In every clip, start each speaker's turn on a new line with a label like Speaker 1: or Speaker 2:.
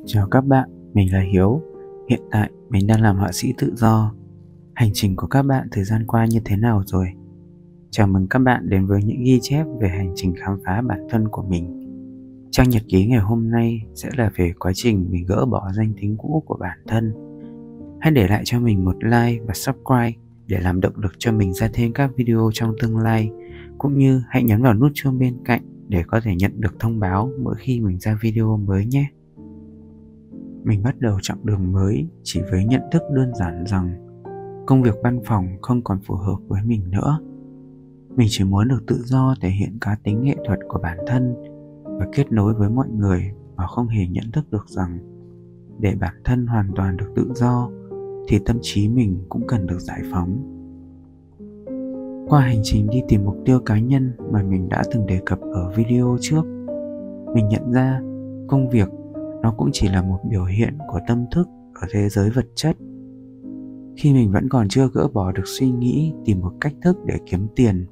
Speaker 1: Chào các bạn, mình là Hiếu. Hiện tại mình đang làm họa sĩ tự do. Hành trình của các bạn thời gian qua như thế nào rồi? Chào mừng các bạn đến với những ghi chép về hành trình khám phá bản thân của mình. Trang nhật ký ngày hôm nay sẽ là về quá trình mình gỡ bỏ danh tính cũ của bản thân. Hãy để lại cho mình một like và subscribe để làm động lực cho mình ra thêm các video trong tương lai, cũng như hãy nhấn vào nút chuông bên cạnh để có thể nhận được thông báo mỗi khi mình ra video mới nhé. Mình bắt đầu chặng đường mới chỉ với nhận thức đơn giản rằng công việc văn phòng không còn phù hợp với mình nữa. Mình chỉ muốn được tự do thể hiện cá tính nghệ thuật của bản thân và kết nối với mọi người, mà không hề nhận thức được rằng để bản thân hoàn toàn được tự do thì tâm trí mình cũng cần được giải phóng. Qua hành trình đi tìm mục tiêu cá nhân mà mình đã từng đề cập ở video trước, mình nhận ra công việc nó cũng chỉ là một biểu hiện của tâm thức ở thế giới vật chất. Khi mình vẫn còn chưa gỡ bỏ được suy nghĩ tìm một cách thức để kiếm tiền,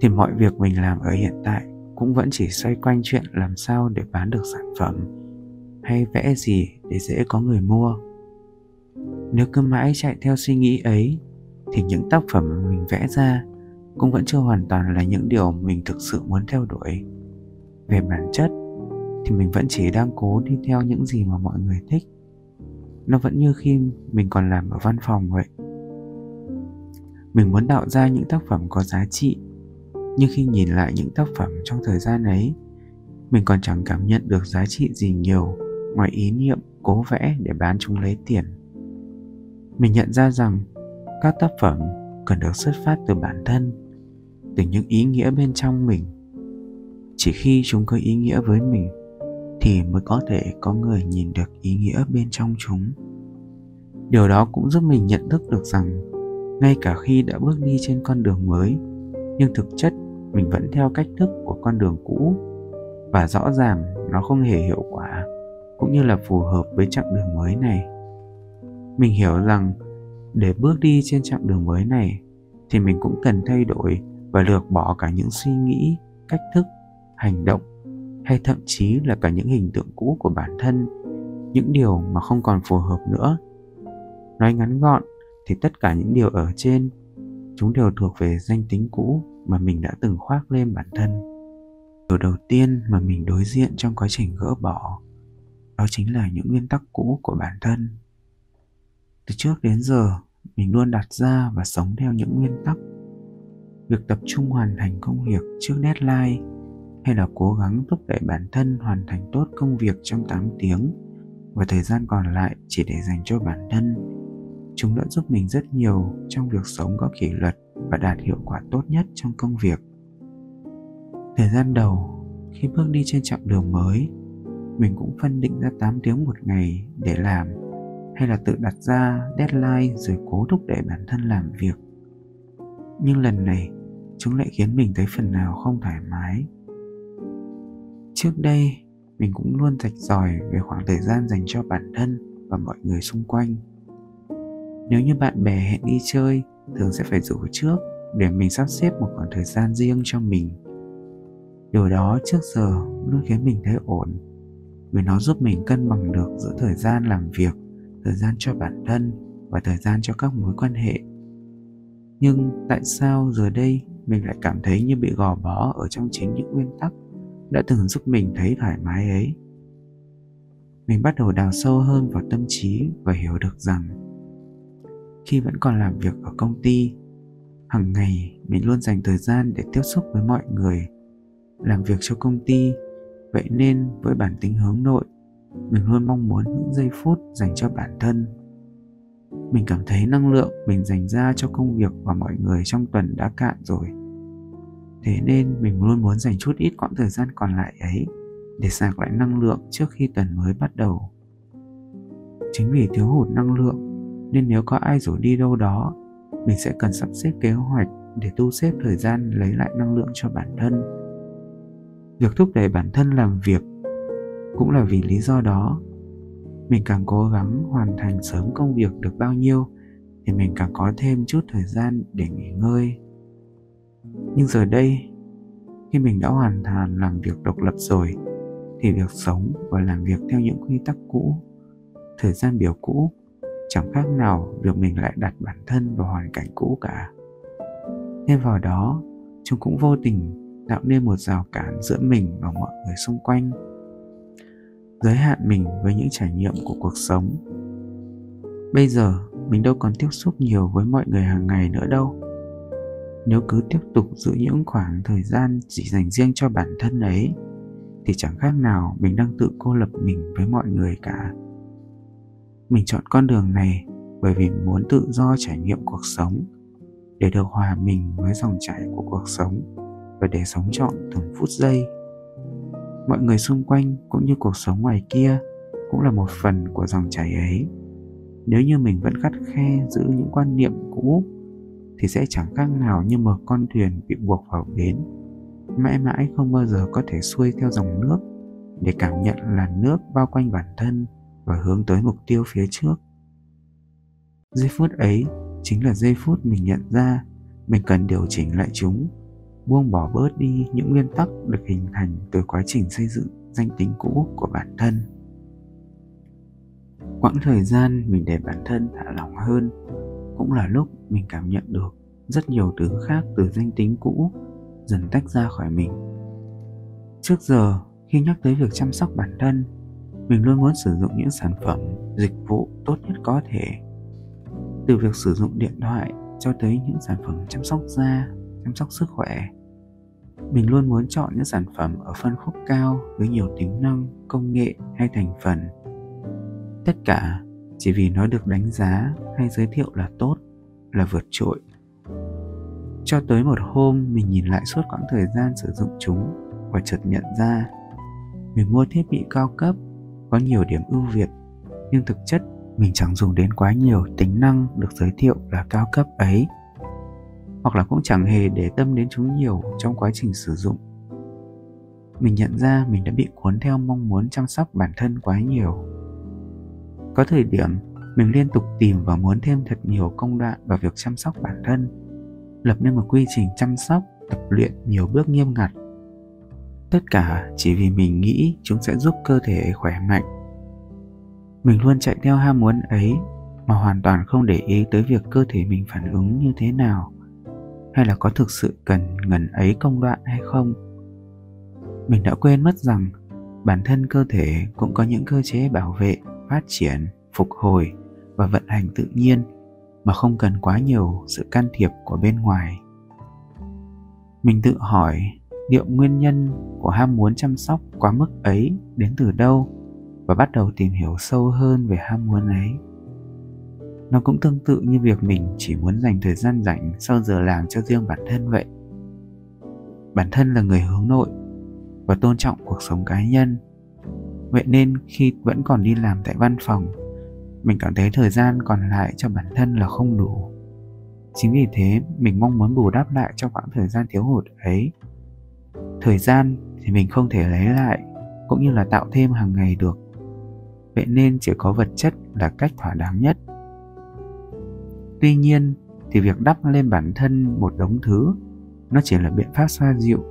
Speaker 1: thì mọi việc mình làm ở hiện tại cũng vẫn chỉ xoay quanh chuyện làm sao để bán được sản phẩm hay vẽ gì để dễ có người mua. Nếu cứ mãi chạy theo suy nghĩ ấy thì những tác phẩm mà mình vẽ ra cũng vẫn chưa hoàn toàn là những điều mình thực sự muốn theo đuổi. Về bản chất thì mình vẫn chỉ đang cố đi theo những gì mà mọi người thích. Nó vẫn như khi mình còn làm ở văn phòng vậy. Mình muốn tạo ra những tác phẩm có giá trị, nhưng khi nhìn lại những tác phẩm trong thời gian ấy, mình còn chẳng cảm nhận được giá trị gì nhiều ngoài ý niệm cố vẽ để bán chúng lấy tiền. Mình nhận ra rằng các tác phẩm cần được xuất phát từ bản thân, từ những ý nghĩa bên trong mình. Chỉ khi chúng có ý nghĩa với mình thì mới có thể có người nhìn được ý nghĩa bên trong chúng. Điều đó cũng giúp mình nhận thức được rằng ngay cả khi đã bước đi trên con đường mới, nhưng thực chất mình vẫn theo cách thức của con đường cũ, và rõ ràng nó không hề hiệu quả cũng như là phù hợp với chặng đường mới này. Mình hiểu rằng để bước đi trên chặng đường mới này thì mình cũng cần thay đổi và lược bỏ cả những suy nghĩ, cách thức, hành động hay thậm chí là cả những hình tượng cũ của bản thân, những điều mà không còn phù hợp nữa. Nói ngắn gọn thì tất cả những điều ở trên, chúng đều thuộc về danh tính cũ mà mình đã từng khoác lên bản thân. Điều đầu tiên mà mình đối diện trong quá trình gỡ bỏ, đó chính là những nguyên tắc cũ của bản thân. Từ trước đến giờ, mình luôn đặt ra và sống theo những nguyên tắc. Việc tập trung hoàn thành công việc trước deadline, hay là cố gắng thúc đẩy bản thân hoàn thành tốt công việc trong 8 tiếng và thời gian còn lại chỉ để dành cho bản thân, chúng đã giúp mình rất nhiều trong việc sống có kỷ luật và đạt hiệu quả tốt nhất trong công việc. Thời gian đầu, khi bước đi trên chặng đường mới, mình cũng phân định ra 8 tiếng một ngày để làm, hay là tự đặt ra deadline rồi cố thúc đẩy bản thân làm việc. Nhưng lần này, chúng lại khiến mình thấy phần nào không thoải mái. Trước đây, mình cũng luôn rạch ròi về khoảng thời gian dành cho bản thân và mọi người xung quanh. Nếu như bạn bè hẹn đi chơi, thường sẽ phải rủ trước để mình sắp xếp một khoảng thời gian riêng cho mình. Điều đó trước giờ luôn khiến mình thấy ổn, vì nó giúp mình cân bằng được giữa thời gian làm việc, thời gian cho bản thân và thời gian cho các mối quan hệ. Nhưng tại sao giờ đây mình lại cảm thấy như bị gò bó ở trong chính những nguyên tắc đã từng giúp mình thấy thoải mái ấy? Mình bắt đầu đào sâu hơn vào tâm trí và hiểu được rằng khi vẫn còn làm việc ở công ty, hàng ngày mình luôn dành thời gian để tiếp xúc với mọi người, làm việc cho công ty. Vậy nên với bản tính hướng nội, mình luôn mong muốn những giây phút dành cho bản thân. Mình cảm thấy năng lượng mình dành ra cho công việc và mọi người trong tuần đã cạn rồi. Thế nên mình luôn muốn dành chút ít quãng thời gian còn lại ấy để sạc lại năng lượng trước khi tuần mới bắt đầu. Chính vì thiếu hụt năng lượng nên nếu có ai rủ đi đâu đó, mình sẽ cần sắp xếp kế hoạch để thu xếp thời gian lấy lại năng lượng cho bản thân. Việc thúc đẩy bản thân làm việc cũng là vì lý do đó. Mình càng cố gắng hoàn thành sớm công việc được bao nhiêu thì mình càng có thêm chút thời gian để nghỉ ngơi. Nhưng giờ đây, khi mình đã hoàn thành làm việc độc lập rồi, thì việc sống và làm việc theo những quy tắc cũ, thời gian biểu cũ chẳng khác nào việc mình lại đặt bản thân vào hoàn cảnh cũ cả. Thêm vào đó, chúng cũng vô tình tạo nên một rào cản giữa mình và mọi người xung quanh, giới hạn mình với những trải nghiệm của cuộc sống. Bây giờ mình đâu còn tiếp xúc nhiều với mọi người hàng ngày nữa đâu. Nếu cứ tiếp tục giữ những khoảng thời gian chỉ dành riêng cho bản thân ấy thì chẳng khác nào mình đang tự cô lập mình với mọi người cả. Mình chọn con đường này bởi vì muốn tự do trải nghiệm cuộc sống, để được hòa mình với dòng chảy của cuộc sống và để sống trọn từng phút giây. Mọi người xung quanh cũng như cuộc sống ngoài kia cũng là một phần của dòng chảy ấy. Nếu như mình vẫn khắt khe giữ những quan niệm cũ thì sẽ chẳng khác nào như một con thuyền bị buộc vào bến, mãi mãi không bao giờ có thể xuôi theo dòng nước để cảm nhận làn nước bao quanh bản thân và hướng tới mục tiêu phía trước. Giây phút ấy chính là giây phút mình nhận ra mình cần điều chỉnh lại chúng, buông bỏ bớt đi những nguyên tắc được hình thành từ quá trình xây dựng danh tính cũ của bản thân. Quãng thời gian mình để bản thân thả lỏng hơn cũng là lúc mình cảm nhận được rất nhiều thứ khác từ danh tính cũ dần tách ra khỏi mình. Trước giờ, khi nhắc tới việc chăm sóc bản thân, mình luôn muốn sử dụng những sản phẩm, dịch vụ tốt nhất có thể. Từ việc sử dụng điện thoại cho tới những sản phẩm chăm sóc da, chăm sóc sức khỏe. Mình luôn muốn chọn những sản phẩm ở phân khúc cao với nhiều tính năng, công nghệ hay thành phần. Tất cả chỉ vì nó được đánh giá hay giới thiệu là tốt, là vượt trội. Cho tới một hôm mình nhìn lại suốt quãng thời gian sử dụng chúng và chợt nhận ra mình mua thiết bị cao cấp, có nhiều điểm ưu việt, nhưng thực chất mình chẳng dùng đến quá nhiều tính năng được giới thiệu là cao cấp ấy, hoặc là cũng chẳng hề để tâm đến chúng nhiều trong quá trình sử dụng. Mình nhận ra mình đã bị cuốn theo mong muốn chăm sóc bản thân quá nhiều. Có thời điểm mình liên tục tìm và muốn thêm thật nhiều công đoạn vào việc chăm sóc bản thân, lập nên một quy trình chăm sóc, tập luyện nhiều bước nghiêm ngặt. Tất cả chỉ vì mình nghĩ chúng sẽ giúp cơ thể khỏe mạnh. Mình luôn chạy theo ham muốn ấy mà hoàn toàn không để ý tới việc cơ thể mình phản ứng như thế nào, hay là có thực sự cần ngần ấy công đoạn hay không. Mình đã quên mất rằng bản thân cơ thể cũng có những cơ chế bảo vệ, phát triển, phục hồi và vận hành tự nhiên mà không cần quá nhiều sự can thiệp của bên ngoài. Mình tự hỏi liệu nguyên nhân của ham muốn chăm sóc quá mức ấy đến từ đâu và bắt đầu tìm hiểu sâu hơn về ham muốn ấy. Nó cũng tương tự như việc mình chỉ muốn dành thời gian rảnh sau giờ làm cho riêng bản thân vậy. Bản thân là người hướng nội và tôn trọng cuộc sống cá nhân. Vậy nên khi vẫn còn đi làm tại văn phòng, mình cảm thấy thời gian còn lại cho bản thân là không đủ. Chính vì thế mình mong muốn bù đắp lại cho quãng thời gian thiếu hụt ấy. Thời gian thì mình không thể lấy lại, cũng như là tạo thêm hàng ngày được. Vậy nên chỉ có vật chất là cách thỏa đáng nhất. Tuy nhiên thì việc đắp lên bản thân một đống thứ, nó chỉ là biện pháp xoa dịu.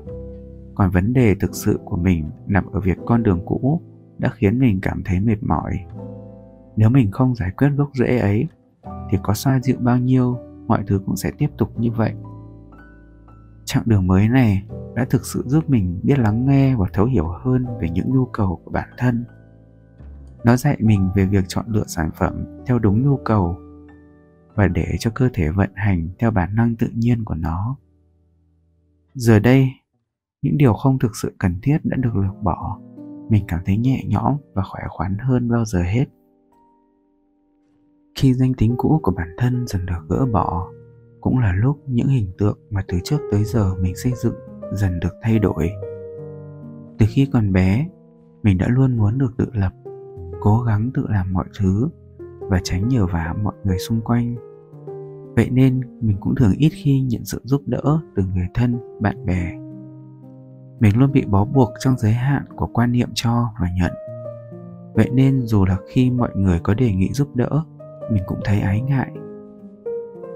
Speaker 1: Còn vấn đề thực sự của mình nằm ở việc con đường cũ đã khiến mình cảm thấy mệt mỏi. Nếu mình không giải quyết gốc rễ ấy thì có xoa dịu bao nhiêu, mọi thứ cũng sẽ tiếp tục như vậy. Chặng đường mới này đã thực sự giúp mình biết lắng nghe và thấu hiểu hơn về những nhu cầu của bản thân. Nó dạy mình về việc chọn lựa sản phẩm theo đúng nhu cầu và để cho cơ thể vận hành theo bản năng tự nhiên của nó. Giờ đây, những điều không thực sự cần thiết đã được lược bỏ. Mình cảm thấy nhẹ nhõm và khỏe khoắn hơn bao giờ hết. Khi danh tính cũ của bản thân dần được gỡ bỏ, cũng là lúc những hình tượng mà từ trước tới giờ mình xây dựng dần được thay đổi. Từ khi còn bé, mình đã luôn muốn được tự lập, cố gắng tự làm mọi thứ và tránh nhờ vả mọi người xung quanh. Vậy nên mình cũng thường ít khi nhận sự giúp đỡ từ người thân, bạn bè. Mình luôn bị bó buộc trong giới hạn của quan niệm cho và nhận. Vậy nên dù là khi mọi người có đề nghị giúp đỡ, mình cũng thấy ái ngại.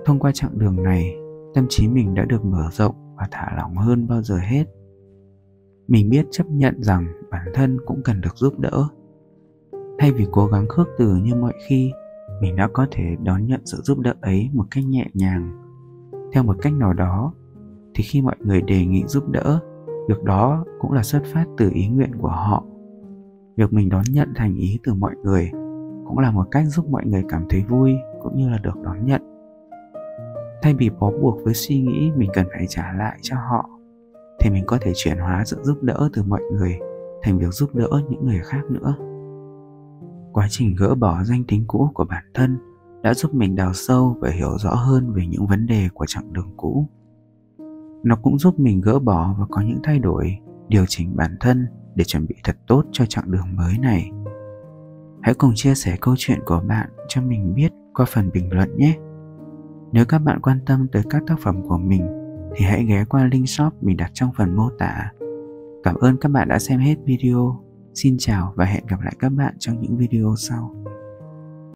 Speaker 1: Thông qua chặng đường này, tâm trí mình đã được mở rộng và thả lỏng hơn bao giờ hết. Mình biết chấp nhận rằng bản thân cũng cần được giúp đỡ. Thay vì cố gắng khước từ như mọi khi, mình đã có thể đón nhận sự giúp đỡ ấy một cách nhẹ nhàng. Theo một cách nào đó, thì khi mọi người đề nghị giúp đỡ, việc đó cũng là xuất phát từ ý nguyện của họ. Việc mình đón nhận thành ý từ mọi người cũng là một cách giúp mọi người cảm thấy vui cũng như là được đón nhận. Thay vì bó buộc với suy nghĩ mình cần phải trả lại cho họ, thì mình có thể chuyển hóa sự giúp đỡ từ mọi người thành việc giúp đỡ những người khác nữa. Quá trình gỡ bỏ danh tính cũ của bản thân đã giúp mình đào sâu và hiểu rõ hơn về những vấn đề của chặng đường cũ. Nó cũng giúp mình gỡ bỏ và có những thay đổi, điều chỉnh bản thân để chuẩn bị thật tốt cho chặng đường mới này. Hãy cùng chia sẻ câu chuyện của bạn cho mình biết qua phần bình luận nhé. Nếu các bạn quan tâm tới các tác phẩm của mình thì hãy ghé qua link shop mình đặt trong phần mô tả. Cảm ơn các bạn đã xem hết video. Xin chào và hẹn gặp lại các bạn trong những video sau.